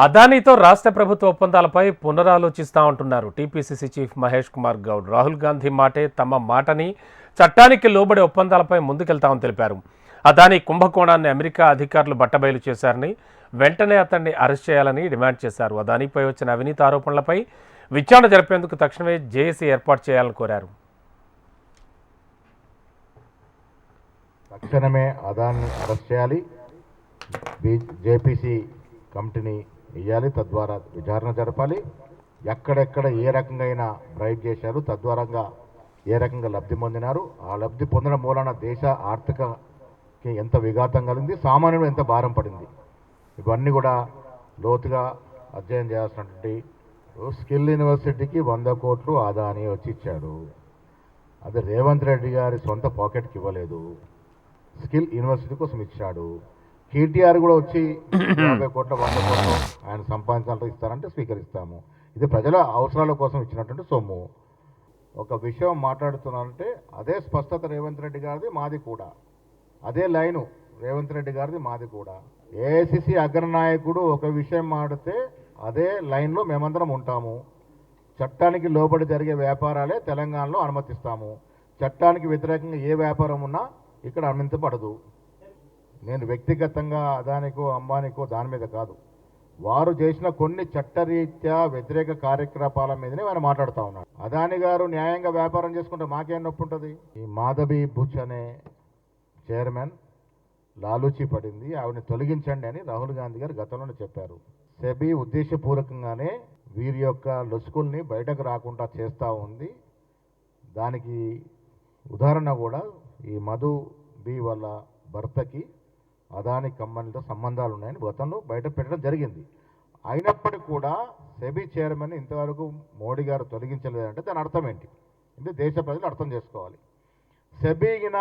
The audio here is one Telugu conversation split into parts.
అదానీతో రాష్ట్ర ప్రభుత్వ ఒప్పందాలపై పునరాలోచిస్తా ఉంటున్నారు టీపీసీసీ చీఫ్ మహేష్ కుమార్ గౌడ్. రాహుల్ గాంధీ మాటే తమ మాటని చట్టానికి లోబడే ఒప్పందాలపై ముందుకెళ్తామని తెలిపారు. అదానీ కుంభకోణాన్ని అమెరికా అధికారులు బట్టబయలు చేశారని, వెంటనే అతన్ని అరెస్ట్ చేయాలని డిమాండ్ చేశారు. అదానీపై వచ్చిన అవినీతి ఆరోపణలపై విచారణ జరిపేందుకు తక్షణమే జేఏసీ ఏర్పాటు చేయాలని కోరారు. తక్షణమే అదాన్ని అరెస్ట్ చేయాలి, జేపీసీ కమిటీని వేయాలి, తద్వారా విచారణ జరపాలి. ఎక్కడెక్కడ ఏ రకంగా బ్రైట్ చేశారు, తద్వారంగా ఏ రకంగా లబ్ధి పొందినారు, ఆ లబ్ధి పొందడం మూలన దేశ ఆర్థికకి ఎంత విఘాతం కలిగింది, సామాన్యుడు ఎంత భారం పడింది, ఇవన్నీ కూడా లోతుగా అధ్యయనం చేయాల్సినటువంటి. స్కిల్ యూనివర్సిటీకి 100 కోట్లు అదాని వచ్చి ఇచ్చాడు. అది రేవంత్ రెడ్డి గారి సొంత పాకెట్కి ఇవ్వలేదు, స్కిల్ యూనివర్సిటీ కోసం ఇచ్చాడు. కేటీఆర్ కూడా వచ్చి 50 కోట్ల 100 కోట్లు ఆయన సంపాదించాలంటే ఇస్తారంటే స్వీకరిస్తాము. ఇది ప్రజల అవసరాల కోసం ఇచ్చినటువంటి సొమ్ము. ఒక విషయం మాట్లాడుతున్నానంటే అదే స్పష్టత రేవంత్ రెడ్డి గారిది, మాది కూడా అదే లైను. రేవంత్ రెడ్డి గారిది, మాది కూడా. ఏఐసిసి అగ్రనాయకుడు ఒక విషయం మాడితే అదే లైన్లో మేమందరం ఉంటాము. చట్టానికి లోబడి జరిగే వ్యాపారాలే తెలంగాణలో అనుమతిస్తాము. చట్టానికి వ్యతిరేకంగా ఏ వ్యాపారం ఉన్నా ఇక్కడ అనుమతించబడదు. నేను వ్యక్తిగతంగా అదానికో అంబానీకో దాని మీద కాదు, వారు చేసిన కొన్ని చట్టరీత్యా వ్యతిరేక కార్యకలాపాల మీదనే ఆయన మాట్లాడుతూ ఉన్నాడు. అదాని గారు న్యాయంగా వ్యాపారం చేసుకుంటే మాకేం నొప్పి ఉంటుంది? ఈ మాధవి బుచ్ అనే చైర్మన్ లాలూచి పడింది, ఆవిడని తొలగించండి అని రాహుల్ గాంధీ గారు గతంలోనే చెప్పారు. సెబీ ఉద్దేశపూర్వకంగానే వీరి యొక్క లొసుకుల్ని బయటకు రాకుండా చేస్తూ ఉంది. దానికి ఉదాహరణ కూడా ఈ మధు బి వాళ్ళ భర్తకి అదాని కంపెనీతో సంబంధాలు ఉన్నాయని గతంలో బయట పెట్టడం జరిగింది. అయినప్పటికీ కూడా సెబీ చైర్మన్ ఇంతవరకు మోడీ గారు తొలగించలేదంటే దాని అర్థం ఏంటి? అంటే దేశ ప్రజలు అర్థం చేసుకోవాలి. సెబీగిన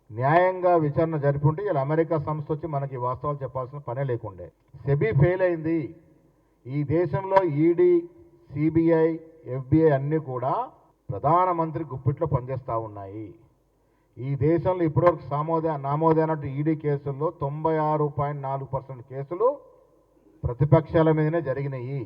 న్యాయంగా విచారణ జరిపి ఉంటే ఇలా అమెరికా సంస్థ వచ్చి మనకి వాస్తవాలు చెప్పాల్సిన పనే లేకుండే. సెబీ ఫెయిల్ అయింది. ఈ దేశంలో ఈడీ, సిబిఐ, ఎఫ్బిఐ అన్నీ కూడా ప్రధానమంత్రి గుప్పిట్లో పనిచేస్తూ ఉన్నాయి. ఈ దేశంలో ఇప్పటివరకు నామోదైనట్టు ఈడీ కేసుల్లో 96.4% కేసులు ప్రతిపక్షాల మీదనే జరిగినాయి.